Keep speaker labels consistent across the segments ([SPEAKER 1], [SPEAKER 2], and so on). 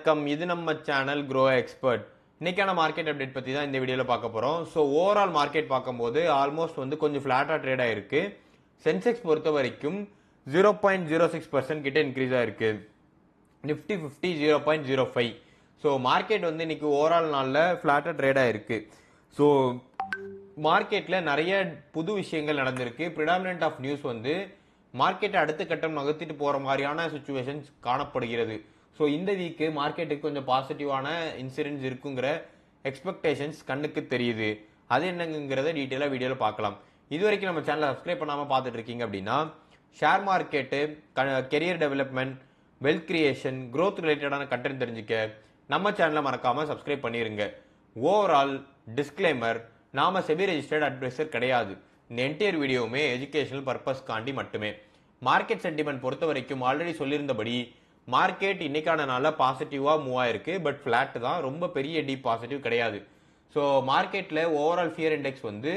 [SPEAKER 1] வணக்கம், இது நம்ம சேனல் க்ரோ எக்ஸ்பர்ட். இன்னைக்கான மார்க்கெட் அப்டேட் பற்றி தான் இந்த வீடியோவில் பார்க்க போகிறோம். ஸோ ஓவரால் மார்க்கெட் பார்க்கும்போது ஆல்மோஸ்ட் வந்து கொஞ்சம் ஃப்ளாட்டாக ட்ரேட் ஆகிருக்கு. சென்செக்ஸ் பொறுத்த வரைக்கும் 0.06% கிட்ட இன்க்ரீஸ் ஆகிருக்கு. நிஃப்டி 50 0.05. ஸோ மார்க்கெட் வந்து இன்னைக்கு ஓவரால் நாளில் ஃப்ளாட்டாக ட்ரேட் ஆகிருக்கு. ஸோ மார்க்கெட்டில் நிறைய புது விஷயங்கள் நடந்திருக்கு. ப்ரிடாமினன்ட் ஆஃப் நியூஸ் வந்து மார்க்கெட்டை அடுத்த கட்டம் நகர்த்திட்டு போகிற மாதிரியான சுச்சுவேஷன்ஸ் காணப்படுகிறது. ஸோ இந்த வீக்கு மார்க்கெட்டுக்கு கொஞ்சம் பாசிட்டிவான இன்சிடென்ட்ஸ் இருக்குங்கிற எக்ஸ்பெக்டேஷன்ஸ் கண்ணுக்கு தெரியுது. அது என்னங்கிறத டீட்டெயிலாக வீடியோவில் பார்க்கலாம். இது வரைக்கும் நம்ம சேனலை சப்ஸ்கிரைப் பண்ணாமல் பார்த்துட்டு இருக்கீங்க அப்படின்னா share market, career development, wealth creation, growth ரிலேட்டடான கண்டென்ட் தெரிஞ்சுக்க நம்ம சேனலை மறக்காமல் சப்ஸ்கிரைப் பண்ணிடுங்க. ஓவரால் டிஸ்க்ளைமர், நாம செபி ரெஜிஸ்டர்ட் அட்வைசர் கிடையாது. இந்த என்டையர் வீடியோவுமே எஜுகேஷனல் பர்பஸ்க்காண்டி மட்டுமே. மார்க்கெட் சென்டிமெண்ட் பொறுத்த வரைக்கும் ஆல்ரெடி சொல்லியிருந்தபடி மார்க்கெட் இன்னைக்கான நாளில் பாசிட்டிவாக மூவ் ஆயிருக்கு. பட் ஃப்ளாட் தான், ரொம்ப பெரிய டீப் பாசிட்டிவ் கிடையாது. ஸோ மார்க்கெட்டில் ஓவரால் ஃபியர் இண்டெக்ஸ் வந்து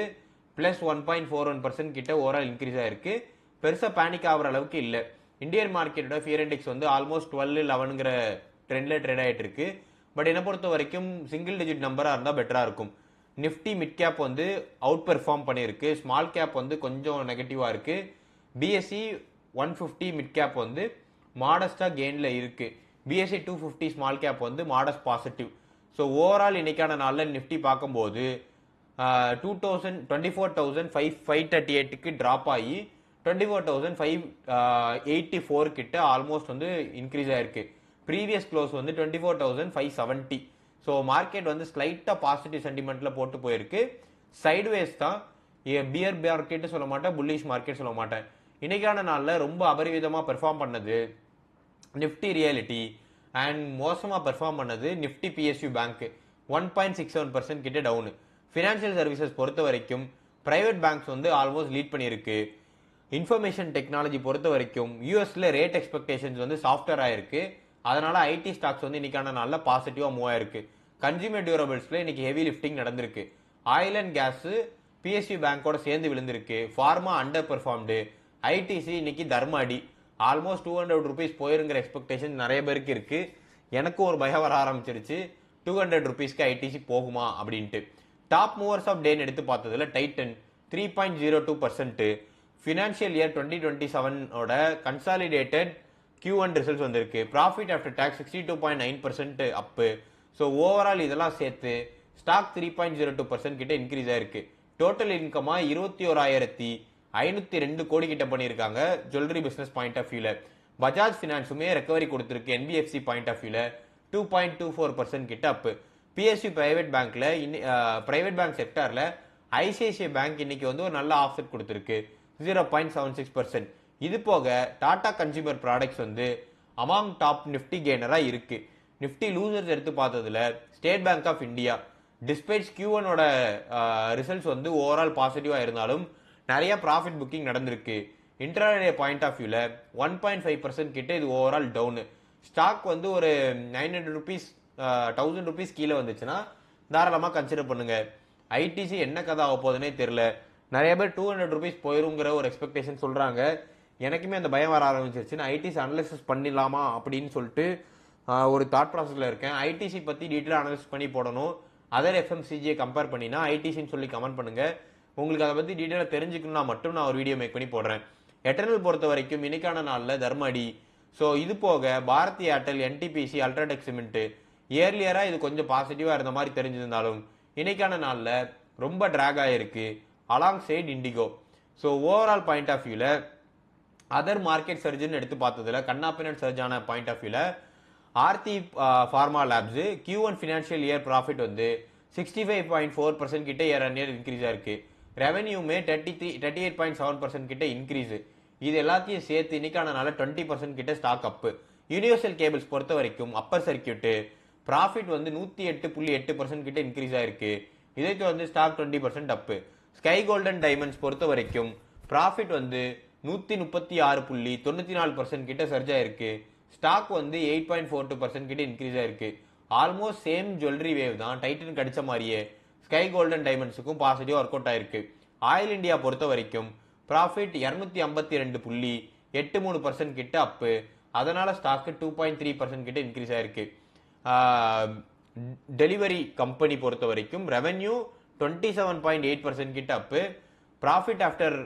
[SPEAKER 1] +1.41% கிட்ட ஓவரால் இன்க்ரீஸ் ஆயிருக்கு. பெருசாக பேனிக் ஆகிற அளவுக்கு இல்லை. இந்தியன் மார்க்கெட்டோட ஃபியர் இண்டெக்ஸ் வந்து ஆல்மோஸ்ட் 12-11ங்கிற ட்ரெண்டில் ட்ரேட் ஆகிட்டு இருக்கு. பட் என்னை பொறுத்த வரைக்கும் சிங்கிள் டிஜிட் நம்பராக இருந்தால் பெட்டராக இருக்கும். நிஃப்டி மிட் கேப் வந்து அவுட் பெர்ஃபார்ம் பண்ணியிருக்கு. ஸ்மால் கேப் வந்து கொஞ்சம் நெகட்டிவாக இருக்குது. பிஎஸ்சி 150 மிட் கேப் வந்து மாடஸ்டாக கெயினில் இருக்குது. பிஎஸ்சி 250 ஸ்மால் கேப் வந்து மாடஸ்ட் பாசிட்டிவ். ஸோ ஓவரால் இன்னைக்கான நாளில் நிஃப்டி பார்க்கும்போது 24,538க்கு ட்ராப் ஆகி 24,584 கிட்ட ஆல்மோஸ்ட் வந்து இன்க்ரீஸ் ஆயிருக்கு. ப்ரீவியஸ் க்ளோஸ் வந்து 24,570. ஸோ மார்க்கெட் வந்து ஸ்லைட்டாக பாசிட்டிவ் சென்டிமெண்ட்டில் போட்டு போயிருக்கு. சைட்வேஸ் தான். பியர் மார்க்கெட்டு சொல்ல மாட்டேன், புல்லிஷ் மார்க்கெட் சொல்ல மாட்டேன். இன்னைக்கான நாளில் ரொம்ப அபரிவிதமாக பெர்ஃபார்ம் பண்ணது நிஃப்டி ரியாலிட்டி அண்ட் மோசமாக பெர்ஃபார்ம் பண்ணது நிஃப்டி பிஎஸ்யூ பேங்க் 1.67% கிட்ட டவுனு. ஃபினான்ஷியல் சர்வீசஸ் பொறுத்த வரைக்கும் பிரைவேட் பேங்க்ஸ் வந்து ஆல்மோஸ்ட் லீட் பண்ணியிருக்கு. இன்ஃபர்மேஷன் டெக்னாலஜி பொறுத்த வரைக்கும் யூஎஸ்ல ரேட் எக்ஸ்பெக்டேஷன்ஸ் வந்து சாஃப்ட்வேர் ஆயிருக்கு. அதனால ஐடி ஸ்டாக்ஸ் வந்து இன்னைக்கான நாளில் பாசிட்டிவாக மூவ் ஆயிருக்கு. கன்சியூமர் டியூரபிள்ஸ்ல இன்னைக்கு ஹெவி லிஃப்டிங் நடந்திருக்கு. ஆயில் அண்ட் கேஸ் பிஎஸ்யூ பேங்கோட சேர்ந்து விழுந்திருக்கு. Pharma under performed. ஐடிசி இன்னைக்கு தர்மாடி ஆல்மோஸ்ட் 200 rupees போயிருங்கிற எக்ஸ்பெக்டேஷன் நிறைய பேருக்கு இருக்கு. எனக்கும் ஒரு பயம் வர ஆரம்பிச்சிருச்சு, 200 rupeesக்கு ஐடிசி போகுமா அப்படின்ட்டு. டாப் மூவர்ஸ் ஆஃப் டேன்னு எடுத்து பார்த்ததுல டைட்டன் 3.02%. ஃபினான்ஷியல் இயர் 2027ஓட கன்சாலிடேட்டட் Q1 ரிசல்ட்ஸ் வந்திருக்கு. Profit after tax 62.9% up. So overall இதெல்லாம் சேர்த்து ஸ்டாக் 3.02% கிட்ட இன்க்ரீஸ் ஆயிருக்கு. டோட்டல் இன்கமா 21,502 கோடி கிட்ட பண்ணியிருக்காங்க ஜுவல்லரி பிசினஸ் பாயிண்ட் ஆஃப் வியூல. பஜாஜ் ஃபினான்ஸுமே ரெக்கவரி கொடுத்துருக்கு. என்பிஎஃப்சி பாயிண்ட் ஆஃப் வியூல 2.24% கிட்ட அப்பு. பிஎஸ்யூ பிரைவேட் பேங்க்ல பிரைவேட் பேங்க் செக்டார்ல ஐசிஐசிஐ பேங்க் இன்னைக்கு வந்து ஒரு நல்ல ஆஃப்செட் கொடுத்துருக்கு 0.76%. இது போக டாடா கன்சியூமர் ப்ராடக்ட்ஸ் வந்து அமாங் டாப் நிஃப்டி கெய்னரா இருக்கு. நிஃப்டி லூசர்ஸ் எடுத்து பார்த்ததுல State bank of India despite Q1ஓட ரிசல்ட்ஸ் வந்து ஓவரால் பாசிட்டிவா இருந்தாலும் நிறைய ப்ராஃபிட் புக்கிங் நடந்திருக்கு. இன்ட்ராடே பாயிண்ட் ஆஃப் வியூல 1.5% கிட்ட இது ஓவரால் டவுனு. ஸ்டாக் வந்து ஒரு 900 rupees 1000 rupees கீழே வந்துச்சுன்னா தாராளமாக கன்சிடர் பண்ணுங்க. ஐடிசி என்ன கதை ஆக போகுதுன்னே தெரியல. நிறைய பேர் 200 rupees போயிருங்கிற ஒரு எக்ஸ்பெக்டேஷன் சொல்றாங்க. எனக்குமே அந்த பயம் வர ஆரம்பிச்சிருச்சு. நான் ஐடிசி அனலிசிஸ் பண்ணிடலாமா அப்படின்னு சொல்லிட்டு ஒரு தாட் ப்ராசஸில் இருக்கேன். ஐடிசி பற்றி டீட்டெயிலாக அனலிசிஸ் பண்ணி போடணும். அதர் எஃப்எம்சிஜியை கம்பேர் பண்ணினா ஐடிசின்னு சொல்லி கமெண்ட் பண்ணுங்க. உங்களுக்கு அதை பற்றி டீட்டெயிலாக தெரிஞ்சுக்கணும்னா மட்டும் நான் ஒரு வீடியோ மேக் பண்ணி போடுறேன். எட்டர்னல் பொறுத்த வரைக்கும் இன்னைக்கான நாளில் தர்மடி. ஸோ இது போக Bharti Airtel, NTPC, UltraTech cement இயர்லியராக இது கொஞ்சம் பாசிட்டிவாக இருந்த மாதிரி தெரிஞ்சிருந்தாலும் இன்னைக்கான நாளில் ரொம்ப ட்ராக் ஆகிருக்கு. Alongside IndiGo. So overall point of வியூவில் அதர் மார்க்கெட் சர்ஜ்னு எடுத்து பார்த்ததுல கண்ணாப்பினட் சர்ஜான பாயிண்ட் ஆஃப் வியூவில் Aarti pharma labs Q1 financial year profit வந்து 65.4% கிட்ட இயர் அண்ட் இயர் இன்க்ரீஸ் ஆயிருக்கு. ரெவன்யூமே 38.7% கிட்ட இன்க்ரீஸ். இது எல்லாத்தையும் சேர்த்து இன்னைக்கான நாள 20% கிட்ட ஸ்டாக் அப்பு. யூனிவர்சல் கேபிள்ஸ் பொறுத்த வரைக்கும் அப்பர் சர்க்கியூட் ப்ராஃபிட் வந்து 108.8% கிட்ட இன்க்ரீஸ் ஆயிருக்கு. இதைக்கு வந்து ஸ்டாக் 20% அப்பு. ஸ்கை கோல்டன் டைமண்ட்ஸ் பொறுத்த வரைக்கும் ப்ராஃபிட் வந்து 136.94% கிட்ட சர்ஜ் ஆயிருக்கு. ஸ்டாக் வந்து 8.42% கிட்ட இன்க்ரீஸ் ஆயிருக்கு. ஆல்மோஸ்ட் சேம் ஜுவல்லரி வேவ் தான் டைட்டன் கடிச்ச மாதிரியே ஸ்கை கோல்டன் டைமண்ட்ஸுக்கும் பாசிட்டிவ் ஒர்க் அவுட் ஆயிருக்கு. ஆயில் இந்தியா பொறுத்த வரைக்கும் ப்ராஃபிட் 252.83% கிட்ட அப்பு. அதனால ஸ்டாக் 2.3% கிட்ட இன்க்ரீஸ் ஆயிருக்கு. டெலிவரி கம்பெனி பொறுத்த வரைக்கும் ரெவென்யூ 27.8% கிட்ட அப்பு, ப்ராஃபிட் ஆஃப்டர்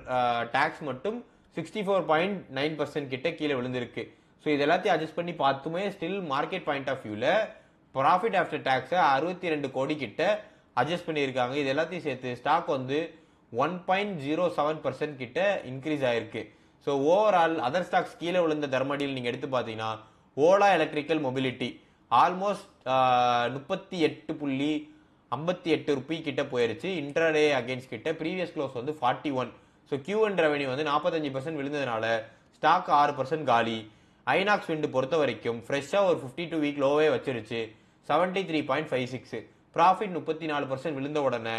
[SPEAKER 1] டாக்ஸ் மட்டும் 64.9% கிட்ட கீழே விழுந்திருக்கு. ஸோ இது எல்லாத்தையும் அட்ஜஸ்ட் பண்ணி பார்த்துமே ஸ்டில் மார்க்கெட் பாயிண்ட் ஆஃப் வியூல ப்ராஃபிட் ஆஃப்டர் டாக்ஸை 62 கோடி கிட்ட அட்ஜஸ்ட் பண்ணியிருக்காங்க. இது எல்லாத்தையும் சேர்த்து ஸ்டாக் வந்து 1.07% கிட்ட இன்க்ரீஸ் ஆயிருக்கு. ஸோ ஓவரால் அதர் ஸ்டாக்ஸ் கீழே விழுந்த தர்மடியில் நீங்க எடுத்து பார்த்தீங்கன்னா Ola electrical mobility almost 38.58 Ruby கிட்ட போயிருச்சு. இன்ட்ராடே அகைன்ஸ்ட் கிட்ட ப்ரீவியஸ் க்ளோஸ் வந்து 41. ஸோ Q1 ரெவன்யூ வந்து 45% விழுந்ததுனால ஸ்டாக் 6% காலி. ஐநாக்ஸ் விண்ட் பொறுத்த வரைக்கும் ஃப்ரெஷ்ஷா ஒரு 52 வீக் லோவே வச்சிருச்சு 73.56. ப்ராஃபிட் 34% விழுந்த உடனே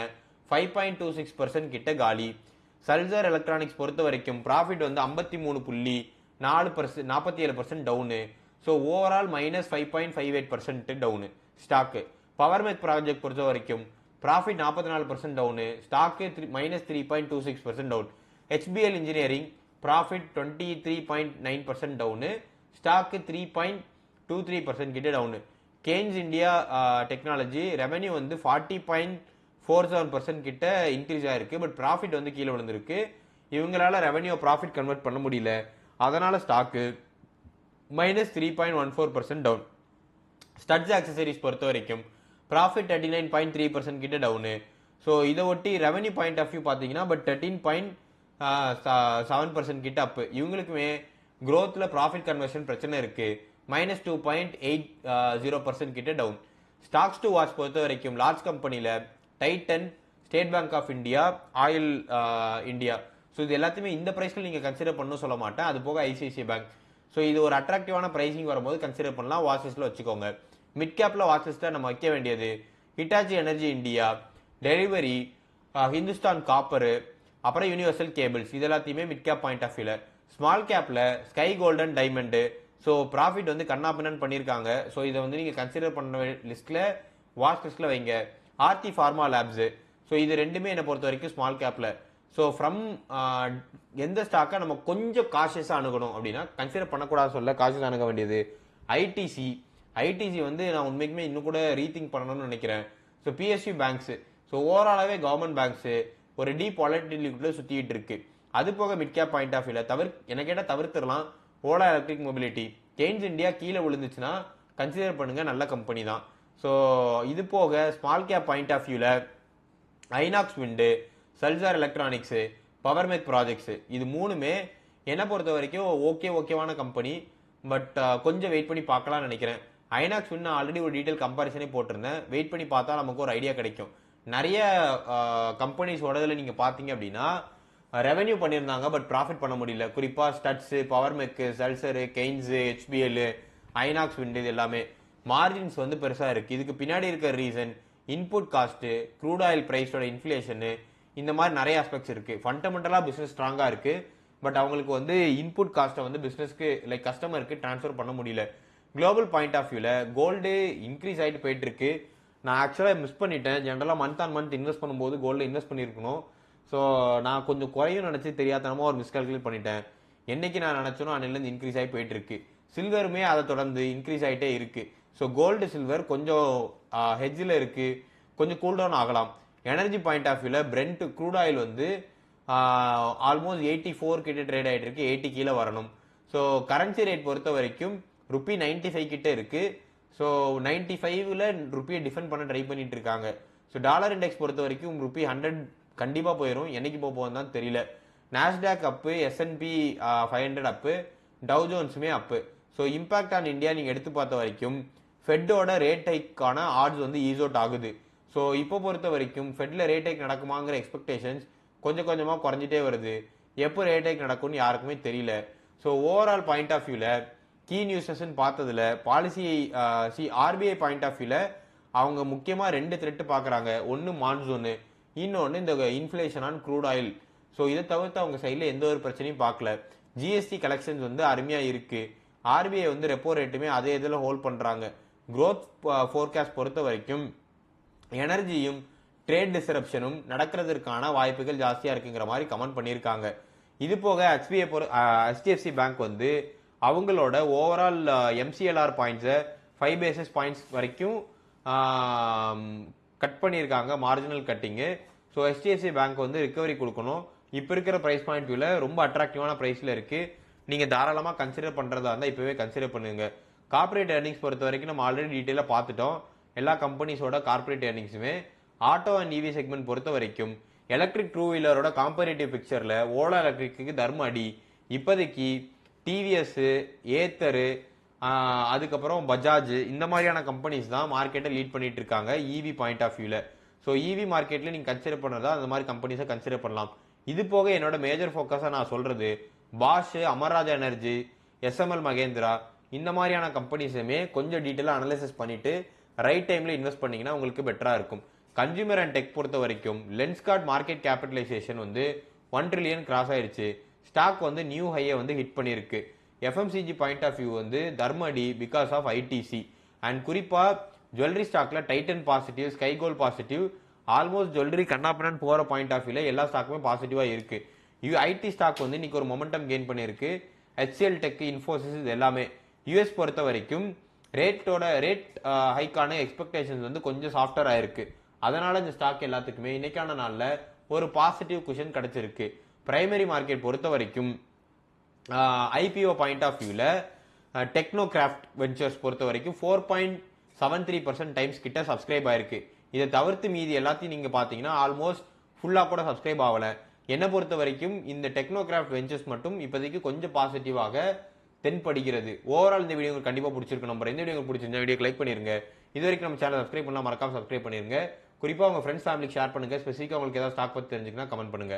[SPEAKER 1] 5.26% கிட்ட காலி. சல்சர் எலக்ட்ரானிக்ஸ் பொறுத்த வரைக்கும் ப்ராஃபிட் வந்து 53.4% down. So overall -5.58% down stock. Powermech project பொறுத்த வரைக்கும் profit 44% down, stock -3.26% down. HBL engineering profit 23.9% down, stock 3.23% கிட்ட down. Kaynes India technology revenue வந்து 40.47% கிட்ட இன்க்ரீஸ் ஆயிருக்கு. பட் ப்ராஃபிட் வந்து கீழே விழுந்திருக்கு. இவங்களால ரெவென்யூ ப்ராஃபிட் கன்வெர்ட் பண்ண முடியல. அதனால ஸ்டாக்கு -3.14% டவுன். ஸ்டட்ஸ் ஆக்சசரிஸ் பொறுத்த வரைக்கும் ப்ராஃபிட் 39.3% கிட்ட டவுனு. ஸோ இதை ஒட்டி ரெவென்யூ பாயிண்ட் ஆஃப் வியூ பார்த்தீங்கன்னா பட் 13.7% கிட்ட அப்பு. இவங்களுக்குமே growthல ப்ராஃபிட் கன்வர்ஷன் பிரச்சனை இருக்கு. -2.80% கிட்ட டவுன். ஸ்டாக்ஸ் டு வாட்ச் பொறுத்த வரைக்கும் லார்ஜ் கம்பெனில Titan, state bank of India, oil India. So இது எல்லாத்தையுமே இந்த பிரைஸ்ல நீங்க கன்சிடர் பண்ணணும் சொல்ல மாட்டேன். அது போக ஐசிஐசிஐ பேங்க். ஸோ இது ஒரு அட்ராக்டிவான பிரைசிங் வரும்போது கன்சிடர் பண்ணலாம். வாட்சஸ்ல வச்சுக்கோங்க. மிட் கேப்ல வாட்சஸ்ல நம்ம வைக்க வேண்டியது Hitachi energy India, Delhivery, Hindustan copper, அப்புறம் யூனிவர்சல் கேபிள்ஸ். இது எல்லாத்தையுமே மிட் கேப் பாயிண்ட் ஆஃப் வியூல. ஸ்மால் கேப்ல Sky Golden diamond. So profit வந்து கண்ணாபின்னு பண்ணியிருக்காங்க. ஸோ இதை வந்து நீங்க கன்சிடர் பண்ண லிஸ்ட்ல வாட்ச் லிஸ்ட்ல வைங்க. Aarthi pharma labs. ஸோ இது ரெண்டுமே என்னை பொறுத்த வரைக்கும் ஸ்மால் கேப்ல. ஸோ ஃப்ரம் எந்த ஸ்டாக்கை நம்ம கொஞ்சம் காஷியஸாக அணுகணும் அப்படின்னா கன்சிடர் பண்ணக்கூடாது சொல்ல காஷியஸ் அணுக வேண்டியது ஐடிசி. ஐடிசி வந்து நான் உண்மைக்குமே இன்னும் கூட ரீதிங்க் பண்ணணும்னு நினைக்கிறேன். So PSU banks. ஸோ ஓவராலாவே கவர்மெண்ட் பேங்க்ஸ் ஒரு டீப் வாலட்டிலிட்டிக்குள்ள சுத்திட்டு இருக்கு. அது போக மிட் கேப் பாயிண்ட் ஆஃப் வியூல என்ன கேட்டால் தவிர்த்துடலாம் Ola electric mobility. Kaynes India கீழே விழுந்துச்சுன்னா கன்சிடர் பண்ணுங்க, நல்ல கம்பெனி தான். ஸோ இது போக ஸ்மால் கேப் பாயிண்ட் ஆஃப் வியூல Inox wind, Salzer electronics, Powermech projects இது மூணுமே என்னை பொறுத்த வரைக்கும் ஓகேவான கம்பெனி. பட் கொஞ்சம் வெயிட் பண்ணி பார்க்கலாம்னு நினைக்கிறேன். ஐநாக்ஸ் வின் ஆல்ரெடி ஒரு டீடைல் கம்பாரிசனே போட்டிருந்தேன். வெயிட் பண்ணி பார்த்தா நமக்கு ஒரு ஐடியா கிடைக்கும். நிறைய கம்பெனிஸோடதுல நீங்க பாத்தீங்க அப்படின்னா ரெவென்யூ பண்ணியிருந்தாங்க பட் ப்ராஃபிட் பண்ண முடியல. குறிப்பா Studds, Powermech, Salzer, Kaynes, HBL, Inox wind இது எல்லாமே மார்ஜின்ஸ் வந்து பெருசா இருக்கு. இதுக்கு பின்னாடி இருக்கிற reason input cost, crude oil பிரைஸோட இன்ஃபிளேஷன், இந்த மாதிரி நிறைய ஆஸ்பெக்ட்ஸ் இருக்கு. ஃபண்டமெண்டலா பிசினஸ் ஸ்ட்ராங்கா இருக்கு. பட் அவங்களுக்கு வந்து இன்புட் காஸ்ட்டை வந்து பிசினஸ்க்கு லைக் கஸ்டமருக்கு டிரான்ஸ்ஃபர் பண்ண முடியல. குளோபல் பாயிண்ட் ஆஃப் வியூல கோல்டு இன்க்ரீஸ் ஆகிட்டு போயிட்டு இருக்கு. நான் ஆக்சுவலாக மிஸ் பண்ணிட்டேன். ஜென்ரலாக மந்த் ஆன் மந்த் இன்வெஸ்ட் பண்ணும்போது கோல்டு இன்வெஸ்ட் பண்ணியிருக்கணும். ஸோ நான் கொஞ்சம் குறையும் நினச்சி தெரியாதனமாக ஒரு மிஸ்கால்குலேட் பண்ணிட்டேன். என்னைக்கு நான் நினச்சனோ அன்னிலேருந்து இன்க்ரீஸ் ஆகி போயிட்டு இருக்கு. சில்வருமே அதை தொடர்ந்து இன்க்ரீஸ் ஆகிட்டே இருக்கு. ஸோ கோல்டு சில்வர் கொஞ்சம் ஹெட்ஜில் இருக்கு, கொஞ்சம் கூல் டவுன் ஆகலாம். எனர்ஜி பாயிண்ட் ஆஃப் வியூல பிரெண்ட் க்ரூட் ஆயில் வந்து ஆல்மோஸ்ட் 84 கிட்ட ட்ரேட் ஆகிட்டு இருக்கு. 80 கீழே வரணும். ஸோ கரன்சி ரேட் பொறுத்த வரைக்கும் ரூபி 95 கிட்ட இருக்கு. ஸோ 95ல ருப்பியை டிஃபெண்ட் பண்ண ட்ரை பண்ணிட்டு இருக்காங்க. ஸோ டாலர் இண்டெக்ஸ் பொறுத்த வரைக்கும் ருப்பி 100 கண்டிப்பாக போயிடும். என்னைக்கு போகுதுன்னு தான் தெரியல. Nasdaq up, S&P 500 up, Dow ஜோன்ஸுமே up. So impact on India நீங்கள் எடுத்து பார்த்த வரைக்கும் ஃபெட்டோட ரேட் ஹைக்கான ஆட்ஸ் வந்து ஈஸ் அவுட் ஆகுது. ஸோ இப்போ பொறுத்த வரைக்கும் ஃபெட்ல ரேட் ஹைக் நடக்குமாங்கிற எக்ஸ்பெக்டேஷன்ஸ் கொஞ்சம் கொஞ்சமாக குறைஞ்சிட்டே வருது. எப்போ ரேட் ஹைக் நடக்கும்னு யாருக்குமே தெரியல. ஸோ ஓவரால் பாயிண்ட் ஆஃப் வியூல கீ நியூஸஸ் பார்த்ததுல பாலிசி ஆர்பிஐ பாயிண்ட் ஆஃப் வியூல அவங்க முக்கியமா 2 த்ரெட் பாக்குறாங்க. ஒன்னு மான்சூனு, இன்னொன்னு இந்த inflation on crude oil. So இதை தவிர்த்து அவங்க சைட்ல எந்த ஒரு பிரச்சனையும் பார்க்கல. ஜிஎஸ்டி கலெக்ஷன்ஸ் வந்து அருமையா இருக்கு. ஆர்பிஐ வந்து ரெப்போ ரேட்டுமே அதே இதில் ஹோல்ட் பண்றாங்க. க்ரோத் ஃபோர்காஸ்ட் பொறுத்த வரைக்கும் எனர்ஜியும் ட்ரேட் டிஸ்ரப்ஷனும் நடக்கிறதுக்கான வாய்ப்புகள் ஜாஸ்தியா இருக்குங்கிற மாதிரி கமெண்ட் பண்ணியிருக்காங்க. இது போக HDFC பேங்க் வந்து அவங்களோட ஓவரால் MCLR பாயிண்ட்ஸை 5 பேசிஸ் பாயிண்ட்ஸ் வரைக்கும் கட் பண்ணியிருக்காங்க மார்ஜினல் கட்டிங்கு. ஸோ HDFC பேங்க் வந்து ரிகவரி கொடுக்கணும். இப்போ இருக்கிற ப்ரைஸ் பாயிண்ட் வியூல ரொம்ப அட்ராக்டிவான ப்ரைஸில் இருக்கு. நீங்கள் தாராளமாக கன்சிடர் பண்ணுறதா இருந்தால் இப்போவே கன்சிடர் பண்ணுங்க. கார்பரேட் ஏர்னிங்ஸ் பொறுத்த வரைக்கும் நம்ம ஆல்ரெடி டீட்டெயிலாக பார்த்துட்டோம். எல்லா கம்பெனிஸோட கார்பரேட் ஏர்னிங்ஸுமே. ஆட்டோ அண்ட் EV செக்மெண்ட் பொறுத்த வரைக்கும் எலக்ட்ரிக் டூ வீலரோட காம்பரேட்டிவ் பிக்சரில் ஓலா எலக்ட்ரிக்கு தர்ம அடி. இப்போதைக்கு டிவிஎஸ், ஏத்தரு, அதுக்கப்புறம் பஜாஜ் இந்த மாதிரியான கம்பெனிஸ் தான் மார்க்கெட்டை லீட் பண்ணிட்டு இருக்காங்க EV பாயிண்ட் ஆஃப் வியூல. ஸோ EV மார்க்கெட்ல நீங்க கன்சிடர் பண்ணுறதா அந்த மாதிரி கம்பெனிஸை கன்சிடர் பண்ணலாம். இது போக என்னோட மேஜர் ஃபோக்கஸா நான் சொல்றது Bosch, Amara Raja energy, SML Mahindra இந்த மாதிரியான கம்பெனிஸுமே கொஞ்சம் டீட்டெயிலாக அனலைசிஸ் பண்ணிட்டு ரைட் டைம்ல இன்வெஸ்ட் பண்ணீங்கன்னா உங்களுக்கு பெட்டரா இருக்கும். கன்சியூமர் அண்ட் டெக் பொறுத்த வரைக்கும் லென்ஸ்கார்ட் மார்க்கெட் கேபிட்டலைசேஷன் வந்து 1 ட்ரில்லியன் கிராஸ் ஆயிருச்சு. ஸ்டாக் வந்து நியூ ஹையை வந்து ஹிட் பண்ணியிருக்கு. FMCG பாயிண்ட் ஆஃப் வியூ வந்து தர்மடி பிகாஸ் ஆஃப் ITC அண்ட் குறிப்பா ஜுவல்லரி ஸ்டாக்ல Titan positive, Sky Gold positive, almost jewellery கண்ணாப்பண்ணன் போற பாயிண்ட் ஆஃப் வியூல எல்லா ஸ்டாக்குமே பாசிட்டிவா இருக்கு. IT ஸ்டாக் வந்து இன்னைக்கு ஒரு மொமெண்டம் கெயின் பண்ணியிருக்கு. HCL டெக், இன்ஃபோசிஸ் இது எல்லாமே. US பொறுத்த வரைக்கும் ரேட் ஹைக்கான எக்ஸ்பெக்டேஷன்ஸ் வந்து கொஞ்சம் சாஃப்டர் ஆயிருக்கு. அதனால இந்த ஸ்டாக் எல்லாத்துக்குமே இன்னைக்கான நாள்ல ஒரு பாசிட்டிவ் குஷன் கிடைச்சிருக்கு. பிரைமரி மார்க்கெட் பொறுத்த வரைக்கும் IPO பாயிண்ட் ஆஃப் வியூல டெக்னோகிராஃப்ட் வெஞ்சர்ஸ் பொறுத்த வரைக்கும் 4.73% டைம்ஸ் கிட்ட சப்ஸ்கிரைப் ஆயிருக்கு. இதை தவிர்த்து மீதி எல்லாத்தையும் நீங்க பாத்தீங்கன்னா ஆல்மோஸ்ட் ஃபுல்லா கூட சப்ஸ்கிரைப் ஆகல. என்ன பொறுத்த வரைக்கும் இந்த டெக்னோகிராஃப்ட் வெஞ்சர்ஸ் மட்டும் இப்போதைக்கு கொஞ்சம் பாசிட்டிவாக தென்படுகிறது. ஓவரால் இந்த வீடியோ உங்களுக்கு கண்டிப்பா பிடிச்சிருக்கு நம்பர். இந்த வீடியோ உங்களுக்கு பிடிச்சிருந்தா வீடியோ லைக் பண்ணிருங்க. இது வரைக்கும் நம்ம சேனல் சப்ஸ்கிரைப் பண்ணலாம், மறக்காம சப்ஸ்கிரைப் பண்ணிருங்க. குறிப்பா உங்க ஃப்ரெண்ட்ஸ் ஃபேமிலிக்கு ஷேர் பண்ணுங்க. ஸ்பெசிஃபிக்கா உங்களுக்கு ஏதாவது ஸ்டாக் பத்தி தெரிஞ்சுக்கனா கமெண்ட் பண்ணுங்க.